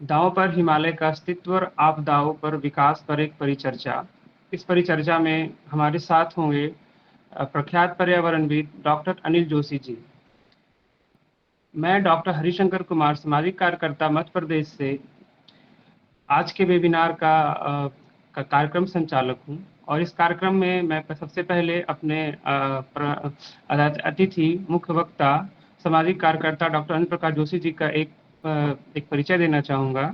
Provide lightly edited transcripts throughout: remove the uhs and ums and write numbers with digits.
दांव पर हिमालय का अस्तित्व और आपदाओं पर विकास पर एक परिचर्चा। इस परिचर्चा में हमारे साथ होंगे प्रख्यात पर्यावरणविद डॉक्टर अनिल जोशी जी। मैं डॉक्टर हरिशंकर कुमार, सामाजिक कार्यकर्ता मध्य प्रदेश से आज के वेबिनार का कार्यक्रम संचालक हूं। और इस कार्यक्रम में मैं सबसे पहले अपने अतिथि मुख्य वक्ता सामाजिक कार्यकर्ता डॉक्टर अनिल प्रकाश जोशी जी का एक परिचय देना चाहूँगा।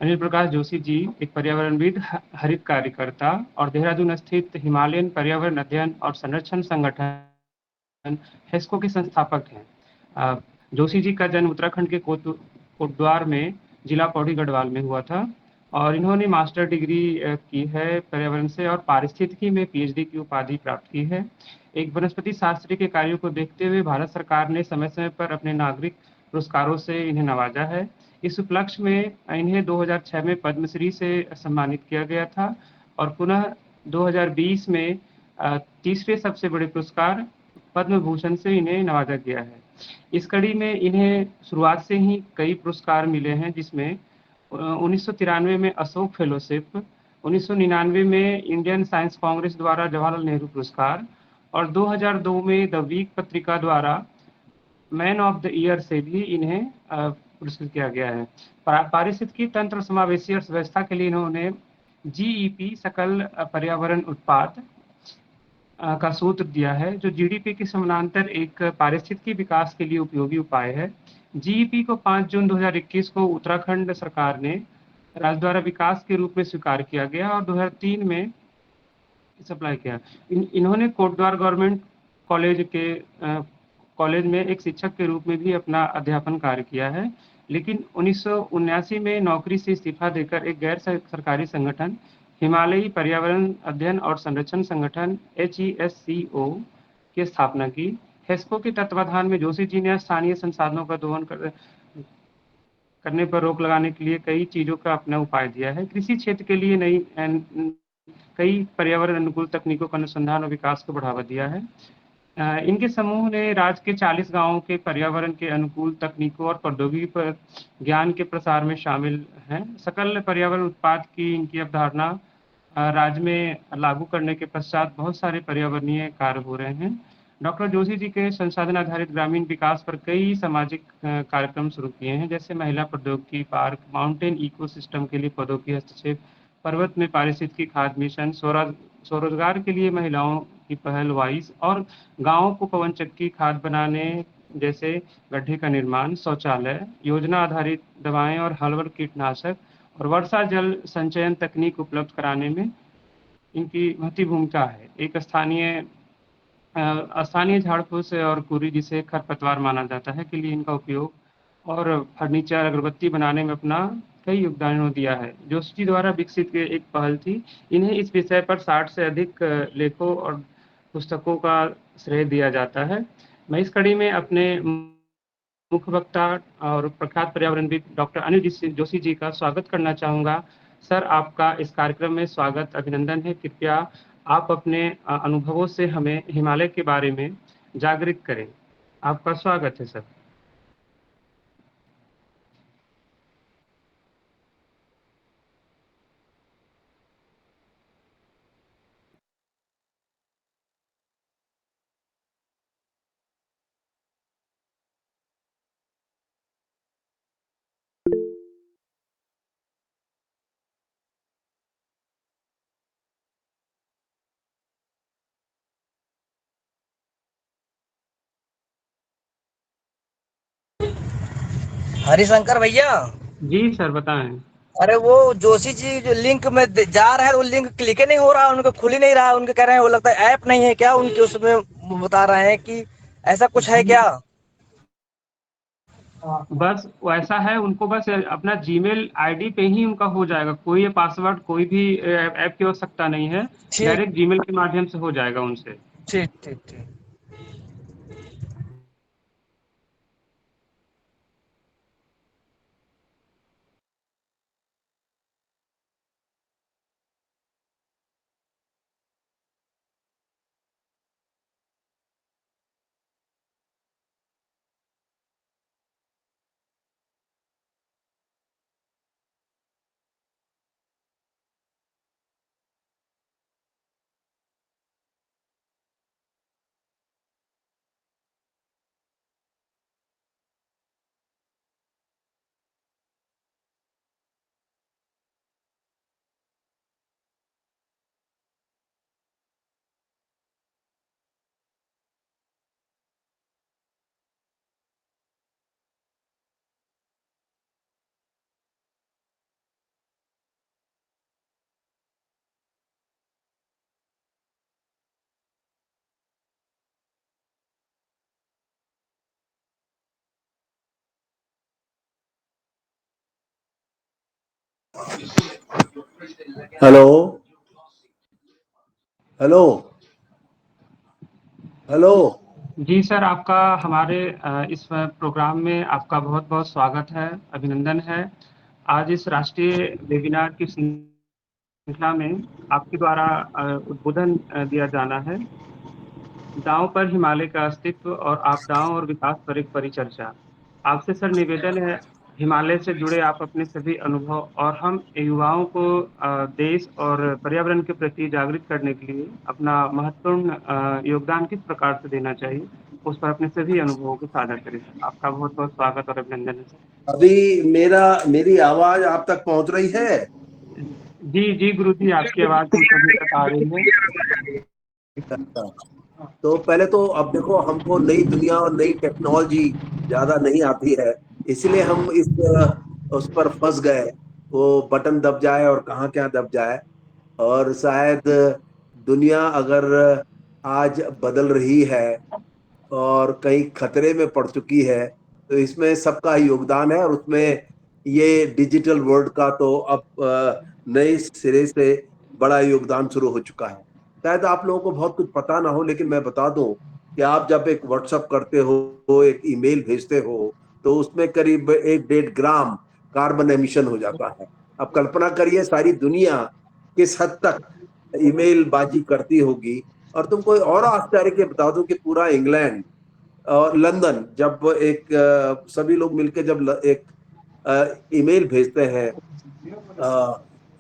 अनिल प्रकाश जोशी जी एक पर्यावरणविद, हरित कार्यकर्ता और देहरादून स्थित हिमालयन पर्यावरण अध्ययन और संरक्षण संगठन हेस्को के संस्थापक हैं। जोशी जी का जन्म उत्तराखंड के कोटद्वार में जिला पौड़ी गढ़वाल में हुआ था और इन्होंने मास्टर डिग्री की है पर्यावरण से और पारिस्थितिकी में पीएचडी की उपाधि प्राप्त की है। एक वनस्पति शास्त्री के कार्यों को देखते हुए भारत सरकार ने समय समय पर अपने नागरिक पुरस्कारों से इन्हें नवाजा है। इस उपलक्ष्य में इन्हें 2006 में पद्मश्री से सम्मानित किया गया था और पुनः 2020 में तीसरे सबसे बड़े पुरस्कार पद्म भूषण से इन्हें नवाजा गया है। इस कड़ी में इन्हें शुरुआत से ही कई पुरस्कार मिले हैं, जिसमें 1993 में अशोक फेलोशिप, 1999 में इंडियन साइंस कांग्रेस द्वारा जवाहरलाल नेहरू पुरस्कार और 2002 में द वीक पत्रिका द्वारा मैन ऑफ द ईयर से भी इन्हें पुरस्कृत किया गया है। पारिस्थितिकी तंत्र समावेशी अर्थव्यवस्था के लिए इन्होंने जीईपी सकल पर्यावरण उत्पाद का सूत्र दिया है, जो जीडीपी के समानांतर एक पारिस्थितिकी विकास के लिए उपयोगी उपाय है। जीईपी को 5 जून 2021 को उत्तराखंड सरकार ने राज्य द्वारा विकास के रूप में स्वीकार किया गया और 2003 में सप्लाई किया। इन्होंने कोटद्वार गवर्नमेंट कॉलेज के कॉलेज में एक शिक्षक के रूप में भी अपना अध्यापन कार्य किया है, लेकिन 1979 में नौकरी से इस्तीफा देकर एक गैर सरकारी संगठन हिमालयी पर्यावरण अध्ययन और संरक्षण संगठन HESCO की स्थापना की। हेस्को के तत्वाधान में जोशी जी ने स्थानीय संसाधनों का दोहन करने पर रोक लगाने के लिए कई चीजों का अपना उपाय दिया है। कृषि क्षेत्र के लिए नई कई पर्यावरण अनुकूल तकनीकों का अनुसंधान और विकास को बढ़ावा दिया है। इनके समूह ने राज्य के 40 गांवों के पर्यावरण के अनुकूल तकनीकों और प्रौद्योगिकी पर ज्ञान के प्रसार में शामिल हैं। सकल पर्यावरण उत्पाद की इनकी अवधारणा राज्य में लागू करने के पश्चात बहुत सारे पर्यावरणीय कार्य हो रहे हैं। डॉक्टर जोशी जी के संसाधन आधारित ग्रामीण विकास पर कई सामाजिक कार्यक्रम शुरू किए हैं, जैसे महिला प्रौद्योगिकी पार्क, माउंटेन इकोसिस्टम के लिए पौधों की हस्तक्षेप, पर्वत में पारिस्थितिकी खाद मिशन, स्वरोजगार के लिए महिलाओं की पहल वाइस और गांवों को पवन चक्की खाद बनाने जैसे गड्ढे का निर्माण, शौचालय, योजना आधारित दवाएं और हर्बल कीटनाशक और वर्षा जल संचयन तकनीक उपलब्ध कराने में इनकी महती भूमिका है। एक स्थानीय झाड़ फूस और कुरी, जिसे खरपतवार माना जाता है, के लिए इनका उपयोग और फर्नीचर, अगरबत्ती बनाने में अपना कई योगदान दिया है। जोशी जी द्वारा विकसित एक पहल थी। इन्हें इस विषय पर 60 से अधिक लेखों और पुस्तकों का श्रेय दिया जाता है। मैं इस कड़ी में अपने मुख्य वक्ता और प्रख्यात पर्यावरणविद डॉक्टर अनिल जोशी जी का स्वागत करना चाहूंगा। सर, आपका इस कार्यक्रम में स्वागत, अभिनंदन है। कृपया आप अपने अनुभवों से हमें हिमालय के बारे में जागृत करें। आपका स्वागत है सर। हरिशंकर भैया। जी सर, बताएं। अरे वो जोशी जी जो लिंक में जा रहा है, वो लिंक क्लिक ही नहीं हो रहा, उनको खुल ही नहीं रहा। उनके कह रहे हैं वो लगता है ऐप नहीं है क्या उनके, उसमें बता रहे हैं कि ऐसा कुछ है जी, क्या। बस वैसा है। उनको बस अपना जीमेल आईडी पे ही उनका हो जाएगा। कोई पासवर्ड, कोई भी ऐप की आवश्यकता नहीं है। ठीक डायरेक्ट जीमेल के माध्यम से हो जाएगा उनसे। ठीक ठीक ठीक। Hello hello hello. जी सर, आपका हमारे इस प्रोग्राम में आपका बहुत बहुत स्वागत है, अभिनंदन है। आज इस राष्ट्रीय वेबिनार की श्रृंखला में आपके द्वारा उद्बोधन दिया जाना है। दांव पर हिमालय का अस्तित्व और आपदाओं और विकास पर एक परिचर्चा। आपसे सर निवेदन है, हिमालय से जुड़े आप अपने सभी अनुभव और हम युवाओं को देश और पर्यावरण के प्रति जागृत करने के लिए अपना महत्वपूर्ण योगदान किस प्रकार से देना चाहिए, उस पर अपने सभी अनुभवों को साझा करें सर। आपका बहुत बहुत स्वागत और अभिनंदन है सर। अभी मेरी आवाज आप तक पहुंच रही है? जी जी गुरु जी, आपकी आवाज हम सभी तक आ रही है। तो पहले तो अब देखो, हमको नई दुनिया और नई टेक्नोलॉजी ज्यादा नहीं आती है, इसलिए हम उस पर फंस गए। वो बटन दब जाए और कहाँ क्या दब जाए। और शायद दुनिया अगर आज बदल रही है और कहीं खतरे में पड़ चुकी है, तो इसमें सबका योगदान है। और उसमें ये डिजिटल वर्ल्ड का तो अब नए सिरे से बड़ा योगदान शुरू हो चुका है। शायद आप लोगों को बहुत कुछ पता ना हो, लेकिन मैं बता दूं कि आप जब एक व्हाट्सएप करते हो, एक ईमेल भेजते हो, तो उसमें करीब 1-1.5 ग्राम कार्बन एमिशन हो जाता है। अब कल्पना करिए सारी दुनिया किस हद तक ईमेल बाजी करती होगी। और तुमको और आश्चर्य के बता दूं कि पूरा इंग्लैंड और लंदन जब एक सभी लोग मिलकर जब एक ईमेल भेजते हैं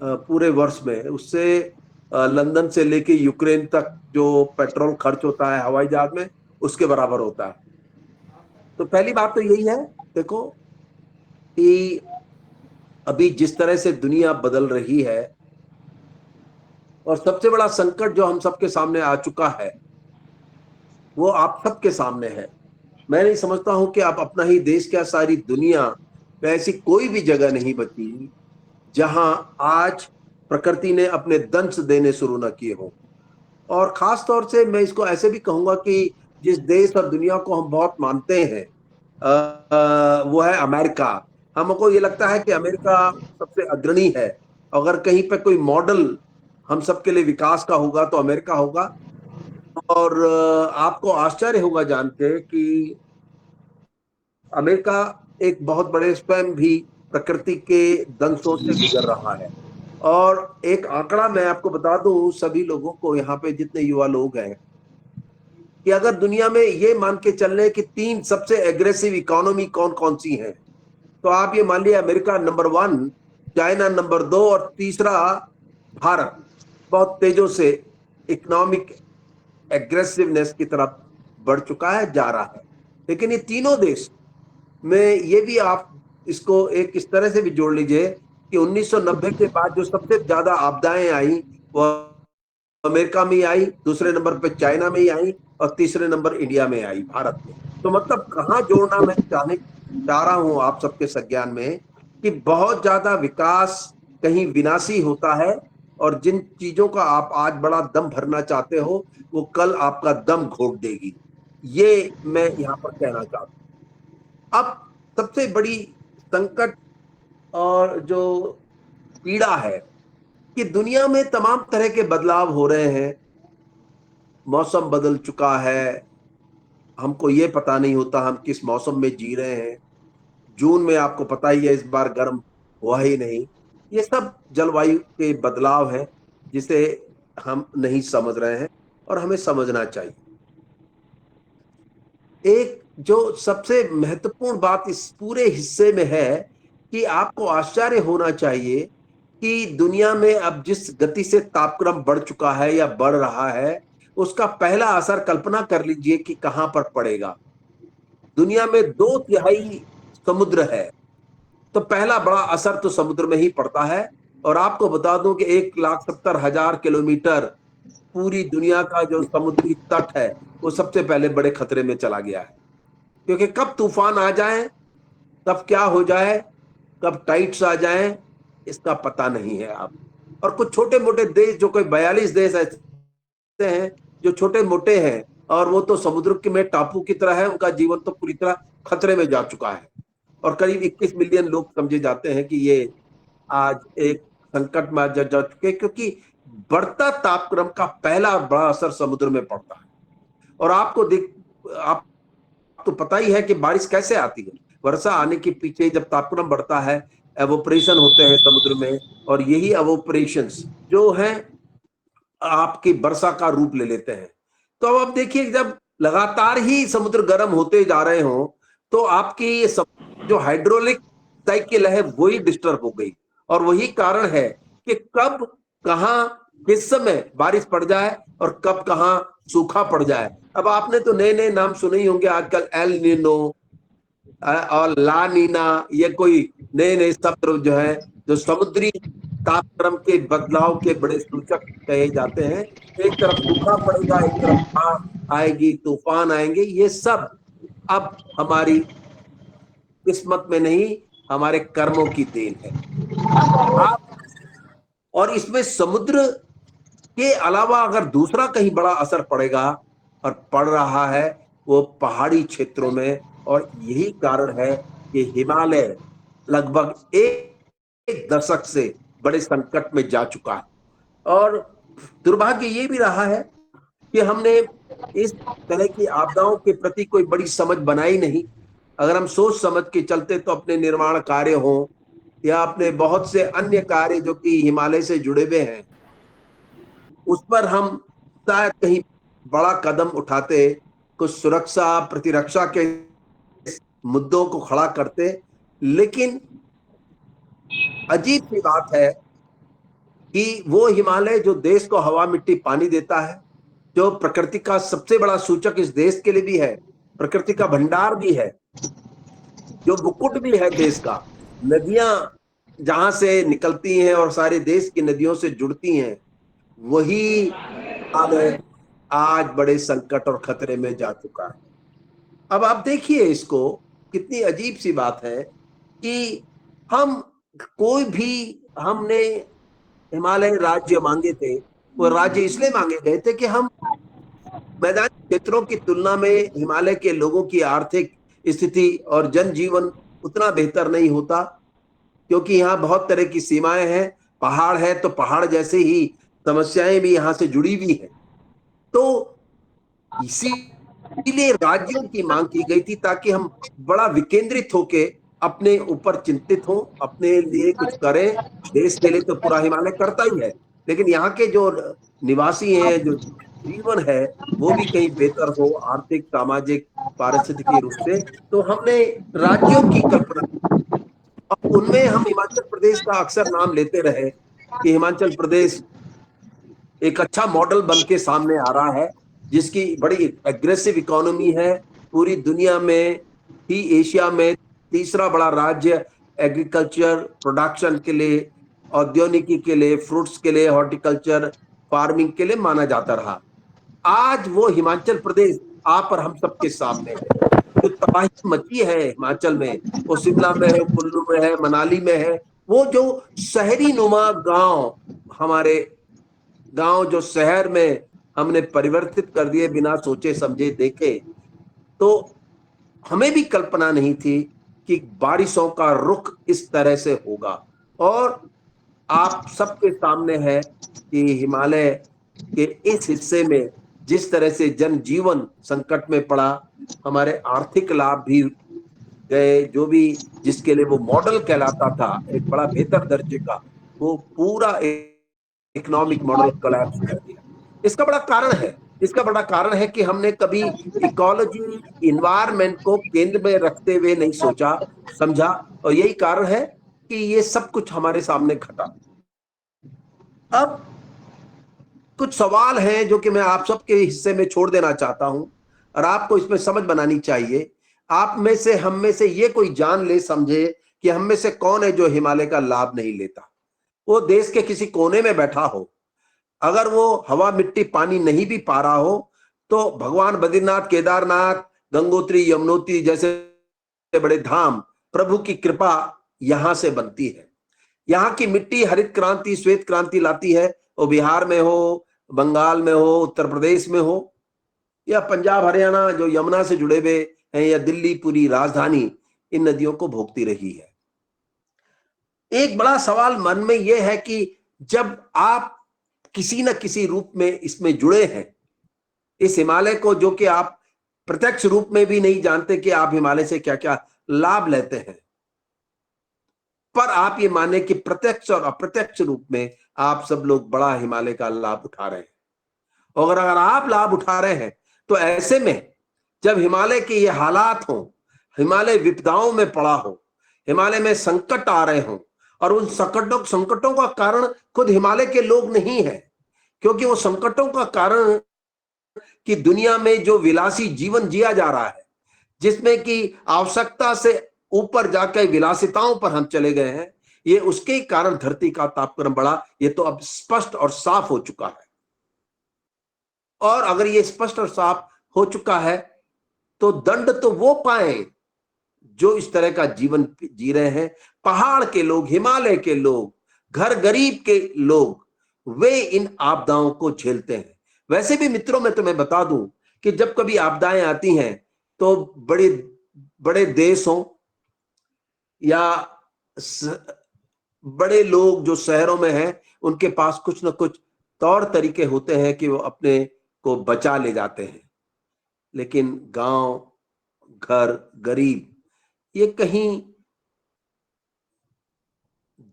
पूरे वर्ष में, उससे लंदन से लेके यूक्रेन तक जो पेट्रोल खर्च होता है हवाई जहाज में, उसके बराबर होता है। तो पहली बात तो यही है, देखो कि अभी जिस तरह से दुनिया बदल रही है, और सबसे बड़ा संकट जो हम सबके सामने आ चुका है वो आप सबके सामने है। मैं नहीं समझता हूं कि आप अपना ही देश, क्या सारी दुनिया में ऐसी कोई भी जगह नहीं बची जहां आज प्रकृति ने अपने दंश देने शुरू न किए हो। और खास तौर से मैं इसको ऐसे भी कहूंगा कि जिस देश और दुनिया को हम बहुत मानते हैं, वो है अमेरिका। हमको ये लगता है कि अमेरिका सबसे अग्रणी है। अगर कहीं पे कोई मॉडल हम सबके लिए विकास का होगा तो अमेरिका होगा। और आपको आश्चर्य होगा जान के कि अमेरिका एक बहुत बड़े स्वयं भी प्रकृति के दंशों से गुजर रहा है। और एक आंकड़ा मैं आपको बता दूं सभी लोगों को, यहाँ पे जितने युवा लोग हैं, कि अगर दुनिया में ये मान के चल रहे कि 3 सबसे एग्रेसिव इकोनॉमी कौन कौन सी हैं, तो आप ये मान लिया अमेरिका नंबर 1, चाइना नंबर 2 और तीसरा भारत बहुत तेजों से इकोनॉमिक एग्रेसिवनेस की तरफ बढ़ चुका है, जा रहा है। लेकिन ये तीनों देश में ये भी आप इसको एक इस तरह से भी जोड़ लीजिए कि 1990 के बाद जो सबसे ज्यादा आपदाएं आई वो अमेरिका में ही आई, दूसरे नंबर पे चाइना में ही आई, और तीसरे नंबर इंडिया में आई, भारत में। तो मतलब कहाँ जोड़ना मैं चाह रहा हूं आप सबके संज्ञान में, कि बहुत ज्यादा विकास कहीं विनाशी होता है, और जिन चीजों का आप आज बड़ा दम भरना चाहते हो वो कल आपका दम घोट देगी। ये मैं यहां पर कहना चाहता हूं। अब सबसे बड़ी संकट और जो पीड़ा है कि दुनिया में तमाम तरह के बदलाव हो रहे हैं। मौसम बदल चुका है, हमको ये पता नहीं होता हम किस मौसम में जी रहे हैं। जून में आपको पता ही है इस बार गर्म हुआ ही नहीं। ये सब जलवायु के बदलाव है जिसे हम नहीं समझ रहे हैं और हमें समझना चाहिए। एक जो सबसे महत्वपूर्ण बात इस पूरे हिस्से में है कि आपको आश्चर्य होना चाहिए कि दुनिया में अब जिस गति से तापक्रम बढ़ चुका है या बढ़ रहा है, उसका पहला असर कल्पना कर लीजिए कि कहां पर पड़ेगा। दुनिया में 2/3 समुद्र है, तो पहला बड़ा असर तो समुद्र में ही पड़ता है। और आपको बता दूं कि 1,70,000 किलोमीटर पूरी दुनिया का जो समुद्री तट है वो सबसे पहले बड़े खतरे में चला गया है। क्योंकि कब तूफान आ जाए, कब क्या हो जाए, कब टाइट्स आ जाए, इसका पता नहीं है आप। और कुछ छोटे मोटे देश, जो कोई 42 देश ऐसे हैं जो छोटे मोटे हैं, और वो तो समुद्र के में टापू की तरह है, उनका जीवन तो पूरी तरह खतरे में जा चुका है। और करीब 21 मिलियन लोग समझे जाते हैं कि ये आज एक संकट में जा चुके, क्योंकि बढ़ता तापक्रम का पहला बड़ा असर समुद्र में पड़ता है। और आप तो पता ही है कि बारिश कैसे आती है। वर्षा आने के पीछे जब तापक्रम बढ़ता है, एवोपरेशन होते हैं समुद्र में, और यही एवोपरेशंस जो है आपकी वर्षा का रूप ले लेते हैं। तो अब आप देखिए, जब लगातार ही समुद्र गर्म होते जा रहे हो, तो आपकी जो हाइड्रोलिक साइकिल है वही डिस्टर्ब हो गई। और वही कारण है कि कब कहां किस समय बारिश पड़ जाए और कब कहां सूखा पड़ जाए। अब आपने तो नए नए नाम सुने ही होंगे आजकल, एल नीनो और ला नीना, ये कोई नए नए शब्द जो है, जो समुद्री तापक्रम के बदलाव के बड़े सूचक कहे जाते हैं। एक तरफ सूखा पड़ेगा, एक तरफ बाढ़ आएगी, तूफान आएंगे, ये सब अब हमारी किस्मत में नहीं, हमारे कर्मों की देन है। आप और इसमें समुद्र के अलावा अगर दूसरा कहीं बड़ा असर पड़ेगा और पड़ रहा है, वो पहाड़ी क्षेत्रों में। और यही कारण है कि हिमालय लगभग एक दशक से बड़े संकट में जा चुका है। और दुर्भाग्य ये भी रहा है कि हमने इस तरह की आपदाओं के प्रति कोई बड़ी समझ बनाई नहीं। अगर हम सोच समझ के चलते तो अपने निर्माण कार्य हो या अपने बहुत से अन्य कार्य जो कि हिमालय से जुड़े हुए हैं, उस पर हम शायद कहीं बड़ा कदम उठाते, कुछ सुरक्षा प्रतिरक्षा के मुद्दों को खड़ा करते। लेकिन अजीब सी बात है कि वो हिमालय जो देश को हवा मिट्टी पानी देता है, जो प्रकृति का सबसे बड़ा सूचक इस देश के लिए भी है, प्रकृति का भंडार भी है, जो मुकुट भी है देश का, नदियां जहां से निकलती हैं और सारे देश की नदियों से जुड़ती हैं, वही हिमालय आज बड़े संकट और खतरे में जा चुका है। अब आप देखिए इसको, कितनी अजीब सी बात है कि हम कोई भी हमने हिमालय राज्य मांगे थे, वो राज्य इसलिए मांगे गए थे कि हम मैदानी क्षेत्रों की तुलना में हिमालय के लोगों की आर्थिक स्थिति और जनजीवन उतना बेहतर नहीं होता, क्योंकि यहाँ बहुत तरह की सीमाएं हैं। पहाड़ है तो पहाड़ जैसे ही समस्याएं भी यहाँ से जुड़ी हुई हैं। तो इसीलिए राज्यों की मांग की गई थी, ताकि हम बड़ा विकेंद्रित होके अपने ऊपर चिंतित हो, अपने लिए कुछ करें। देश के लिए तो पूरा हिमालय करता ही है, लेकिन यहाँ के जो निवासी हैं, जो जीवन है, वो भी कहीं बेहतर हो, आर्थिक सामाजिक पारिस्थितिकी रूप से। तो हमने राज्यों की कल्पना, अब उनमें हम हिमाचल प्रदेश का अक्सर नाम लेते रहे कि हिमाचल प्रदेश एक अच्छा मॉडल बन के सामने आ रहा है, जिसकी बड़ी एग्रेसिव इकोनॉमी है, पूरी दुनिया में ही एशिया में तीसरा बड़ा राज्य एग्रीकल्चर प्रोडक्शन के लिए, औद्योगिकी के लिए, फ्रूट्स के लिए, हॉर्टिकल्चर फार्मिंग के लिए माना जाता रहा। आज वो हिमाचल प्रदेश आप और हम सबके सामने है। जो तबाही मची है हिमाचल में, वो शिमला में है, कुल्लू में है, मनाली में है। वो जो शहरी नुमा गांव, हमारे गांव जो शहर में हमने परिवर्तित कर दिए बिना सोचे समझे देखे, तो हमें भी कल्पना नहीं थी कि बारिशों का रुख इस तरह से होगा। और आप सबके सामने है कि हिमालय के इस हिस्से में जिस तरह से जनजीवन संकट में पड़ा, हमारे आर्थिक लाभ भी गए, जो भी जिसके लिए वो मॉडल कहलाता था एक बड़ा बेहतर दर्जे का, वो पूरा इकोनॉमिक मॉडल कोलैप्स कर दिया। इसका बड़ा कारण है कि हमने कभी इकोलॉजी इन्वायरमेंट को केंद्र में रखते हुए नहीं सोचा समझा, और यही कारण है कि ये सब कुछ हमारे सामने घटा। अब कुछ सवाल हैं जो कि मैं आप सबके हिस्से में छोड़ देना चाहता हूं, और आपको इसमें समझ बनानी चाहिए। आप में से, हम में से ये कोई जान ले समझे कि हम में से कौन है जो हिमालय का लाभ नहीं लेता। वो देश के किसी कोने में बैठा हो, अगर वो हवा मिट्टी पानी नहीं भी पा रहा हो, तो भगवान बद्रीनाथ, केदारनाथ, गंगोत्री, यमुनोत्री जैसे बड़े धाम, प्रभु की कृपा यहां से बनती है। यहाँ की मिट्टी हरित क्रांति, श्वेत क्रांति लाती है, वो बिहार में हो, बंगाल में हो, उत्तर प्रदेश में हो, या पंजाब हरियाणा जो यमुना से जुड़े हुए हैं, या दिल्ली पूरी राजधानी इन नदियों को भोगती रही है। एक बड़ा सवाल मन में यह है कि जब आप किसी न किसी रूप में इसमें जुड़े हैं, इस हिमालय को, जो कि आप प्रत्यक्ष रूप में भी नहीं जानते कि आप हिमालय से क्या क्या लाभ लेते हैं, पर आप ये माने कि प्रत्यक्ष और अप्रत्यक्ष रूप में आप सब लोग बड़ा हिमालय का लाभ उठा रहे हैं। और अगर आप लाभ उठा रहे हैं, तो ऐसे में जब हिमालय के ये हालात हों, हिमालय विपदाओं में पड़ा हो, हिमालय में संकट आ रहे हों, और उन संकटों का कारण खुद हिमालय के लोग नहीं है, क्योंकि वो संकटों का कारण कि दुनिया में जो विलासी जीवन जिया जा रहा है, जिसमें कि आवश्यकता से ऊपर जाकर विलासिताओं पर हम चले गए हैं, ये उसके कारण धरती का तापक्रम बढ़ा। ये तो अब स्पष्ट और साफ हो चुका है। और अगर ये स्पष्ट और साफ हो चुका है, तो दंड तो वो पाए जो इस तरह का जीवन जी रहे हैं। पहाड़ के लोग, हिमालय के लोग, घर गरीब के लोग, वे इन आपदाओं को झेलते हैं। वैसे भी मित्रों, मैं तुम्हें बता दूं कि जब कभी आपदाएं आती हैं, तो बड़े बड़े देश हों या बड़े लोग जो शहरों में हैं, उनके पास कुछ न कुछ तौर तरीके होते हैं कि वो अपने को बचा ले जाते हैं। लेकिन गांव, घर, गरीब, ये कहीं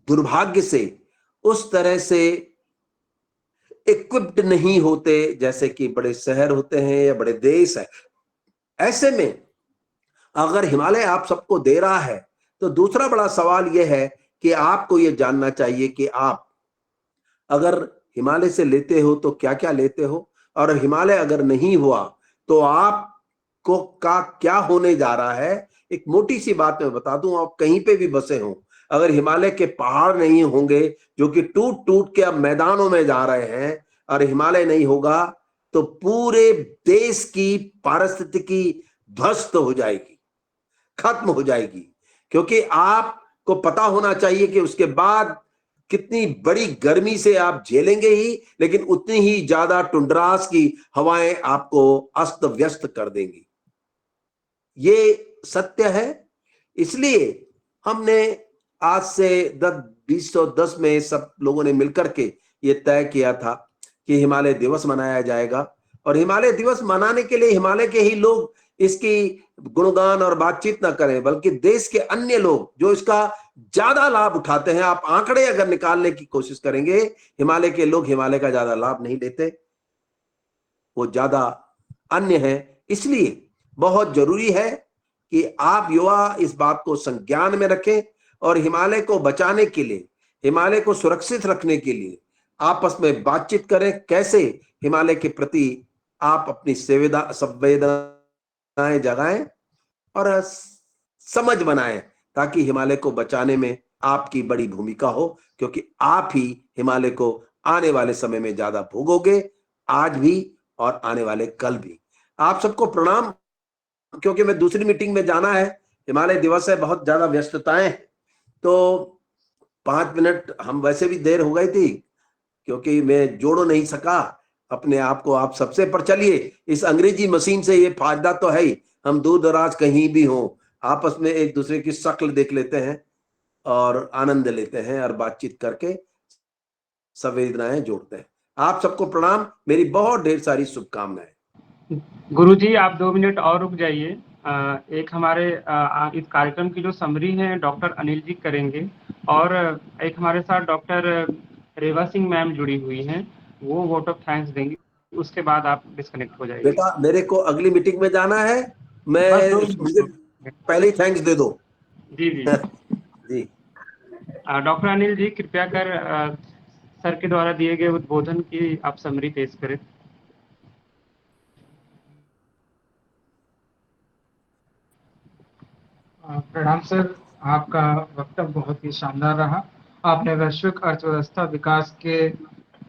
दुर्भाग्य से उस तरह से इक्विप्ड नहीं होते जैसे कि बड़े शहर होते हैं या बड़े देश है। ऐसे में अगर हिमालय आप सबको दे रहा है, तो दूसरा बड़ा सवाल यह है कि आपको यह जानना चाहिए कि आप अगर हिमालय से लेते हो तो क्या क्या लेते हो, और हिमालय अगर नहीं हुआ तो आपको का क्या होने जा रहा है। एक मोटी सी बात मैं बता दूं, आप कहीं पे भी बसे हो, अगर हिमालय के पहाड़ नहीं होंगे जो कि टूट टूट के अब मैदानों में जा रहे हैं, और हिमालय नहीं होगा, तो पूरे देश की पारिस्थितिकी ध्वस्त हो जाएगी, खत्म हो जाएगी। क्योंकि आपको पता होना चाहिए कि उसके बाद कितनी बड़ी गर्मी से आप झेलेंगे ही, लेकिन उतनी ही ज्यादा टुंड्रास की हवाएं आपको अस्त व्यस्त कर देंगी। ये सत्य है। इसलिए हमने आज से 2010 में सब लोगों ने मिलकर के ये तय किया था कि हिमालय दिवस मनाया जाएगा, और हिमालय दिवस मनाने के लिए हिमालय के ही लोग इसकी गुणगान और बातचीत ना करें, बल्कि देश के अन्य लोग जो इसका ज्यादा लाभ उठाते हैं। आप आंकड़े अगर निकालने की कोशिश करेंगे, हिमालय के लोग हिमालय का ज्यादा लाभ नहीं लेते, वो ज्यादा अन्य हैं। इसलिए बहुत जरूरी है कि आप युवा इस बात को संज्ञान में रखें, और हिमालय को बचाने के लिए, हिमालय को सुरक्षित रखने के लिए आपस में बातचीत करें, कैसे हिमालय के प्रति आप अपनी संवेदनाएं जगाएं और समझ बनाएं, ताकि हिमालय को बचाने में आपकी बड़ी भूमिका हो, क्योंकि आप ही हिमालय को आने वाले समय में ज्यादा भोगोगे, आज भी और आने वाले कल भी। आप सबको प्रणाम, क्योंकि मैं दूसरी मीटिंग में जाना है, हिमालय दिवस है, बहुत ज्यादा व्यस्तताएं हैं, तो 5 मिनट हम वैसे भी देर हो गई थी, क्योंकि मैं जोड़ नहीं सका अपने आप को आप सबसे। पर चलिए, इस अंग्रेजी मशीन से ये फायदा तो है ही, हम दूर दराज कहीं भी हों, आपस में एक दूसरे की शक्ल देख लेते हैं और आनंद लेते हैं, और बातचीत करके संवेदनाएं जोड़ते हैं। आप सबको प्रणाम, मेरी बहुत ढेर सारी शुभकामनाएं। गुरुजी, आप 2 मिनट और रुक जाइए। एक हमारे इस कार्यक्रम की जो समरी है डॉक्टर अनिल जी करेंगे, और एक हमारे साथ डॉक्टर रेवा सिंह मैम जुड़ी हुई हैं, वो वोट ऑफ थैंक्स देंगी। उसके बाद आप डिस्कनेक्ट हो जाइए। बेटा, मेरे को अगली मीटिंग में जाना है, मैं मुझे पहले ही थैंक्स दे दो। जी जी जी। डॉक्टर अनिल जी, कृपया कर सर के द्वारा दिए गए उद्बोधन की आप समरी पेश करें। प्रणाम सर, आपका वक्तव्य बहुत ही शानदार रहा। आपने वैश्विक अर्थव्यवस्था विकास के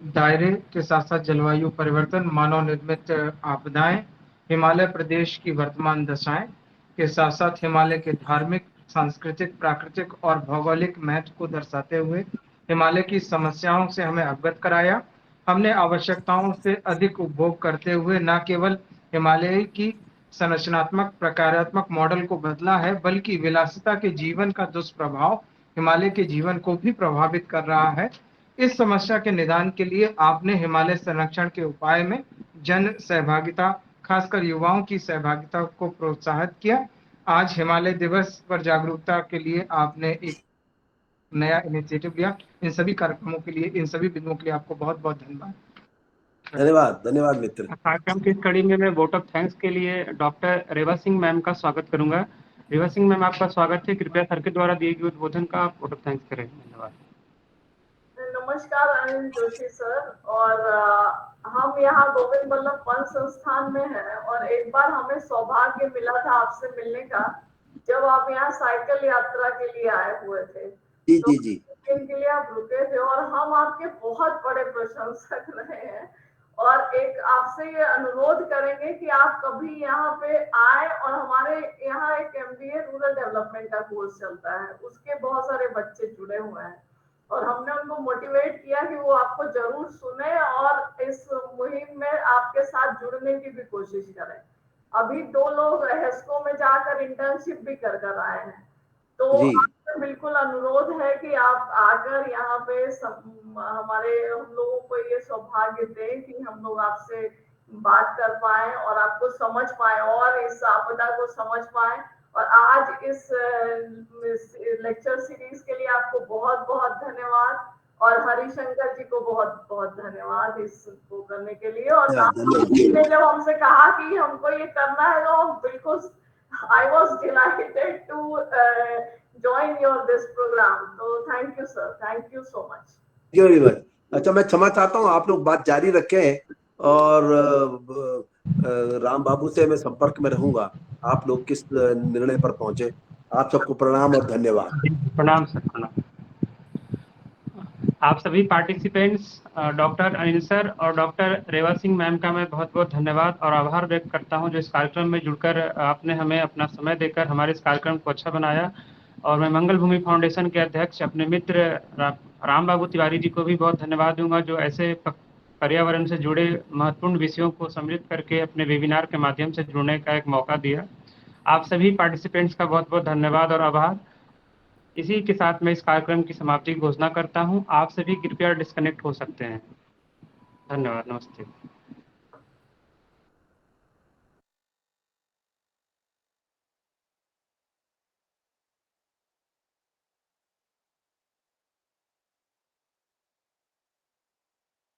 दायरे के साथ साथ जलवायु परिवर्तन, मानव निर्मित आपदाएं, हिमालय प्रदेश की वर्तमान दशाएं के साथ साथ हिमालय के धार्मिक, सांस्कृतिक, प्राकृतिक और भौगोलिक महत्व को दर्शाते हुए हिमालय की समस्याओं से हमें अवगत कराया। हमने आवश्यकताओं से अधिक उपभोग करते हुए न केवल हिमालय की संरचनात्मक प्रकारात्मक मॉडल को बदला है, बल्कि विलासिता के जीवन का दुष्प्रभाव हिमालय के जीवन को भी प्रभावित कर रहा है। इस समस्या के निदान के लिए आपने हिमालय संरक्षण के उपाय में जन सहभागिता, खासकर युवाओं की सहभागिता को प्रोत्साहित किया। आज हिमालय दिवस पर जागरूकता के लिए आपने एक नया इनिशिएटिव लिया। इन सभी कार्यक्रमों के लिए, इन सभी बिंदुओं के लिए आपको बहुत-बहुत धन्यवाद। धन्यवाद, धन्यवाद मित्र। कार्यक्रम की इस कड़ी में मैं वोट ऑफ थैंक्स के लिए डॉक्टर रेवा सिंह मैम का स्वागत करूंगा। रेवा सिंह मैम, आपका स्वागत है। कृपया सर के द्वारा दिए गए उद्बोधन का आप वोट ऑफ थैंक्स करें। धन्यवाद। नमस्कार अनिल जोशी सर। और हम यहाँ गोविंद बल्लभ पंत संस्थान में हैं और एक बार हमें सौभाग्य मिला था आपसे मिलने का, जब आप यहाँ साइकिल यात्रा के लिए आए हुए थे। जी तो जी जी। के लिए आप रुके थे और हम आपके बहुत बड़े प्रशंसक रहे हैं और एक आपसे ये अनुरोध करेंगे कि आप कभी यहाँ पे आए। और हमारे यहाँ एक MBA रूरल डेवलपमेंट का कोर्स चलता है, उसके बहुत सारे बच्चे जुड़े हुए हैं और हमने उनको मोटिवेट किया कि वो आपको जरूर सुने और इस मुहिम में आपके साथ जुड़ने की भी कोशिश करें। अभी 2 लोग हेस्को में जाकर इंटर्नशिप भी कर आए हैं। तो आपसे बिल्कुल अनुरोध है कि आप आकर यहाँ पे हम लोगों को ये सौभाग्य दें कि हम लोग आपसे बात कर पाए और आपको समझ पाए और इस आपदा को समझ पाए। और आज इस लेक्चर सीरीज के लिए आपको बहुत बहुत धन्यवाद और हरिशंकर जी को बहुत बहुत धन्यवाद इसको करने के लिए। और आपने जब हमसे कहा कि हमको ये करना है तो बिल्कुल I was delighted to join this program. So thank you sir, thank you so much. Thank you very much. अच्छा, मैं क्षमा चाहता हूँ, आप लोग बात जारी रखें और राम बाबू से मैं संपर्क में रहूंगा, आप लोग किस निर्णय पर पहुंचे। आप सबको प्रणाम और धन्यवाद। प्रणाम सर, प्रणाम। आप सभी पार्टिसिपेंट्स, डॉक्टर अनिल सर और डॉक्टर रेवा सिंह मैम का मैं बहुत बहुत धन्यवाद और आभार व्यक्त करता हूं, जो इस कार्यक्रम में जुड़कर आपने हमें अपना समय देकर हमारे इस कार्यक्रम को अच्छा बनाया। और मैं मंगल भूमि फाउंडेशन के अध्यक्ष अपने मित्र राम बाबू तिवारी जी को भी बहुत धन्यवाद दूंगा, जो ऐसे पर्यावरण से जुड़े महत्वपूर्ण विषयों को सम्मिलित करके अपने वेबिनार के माध्यम से जुड़ने का एक मौका दिया। आप सभी पार्टिसिपेंट्स का बहुत बहुत धन्यवाद और आभार। इसी के साथ मैं इस कार्यक्रम की समाप्ति की घोषणा करता हूं। आप सभी कृपया डिस्कनेक्ट हो सकते हैं। धन्यवाद, नमस्ते।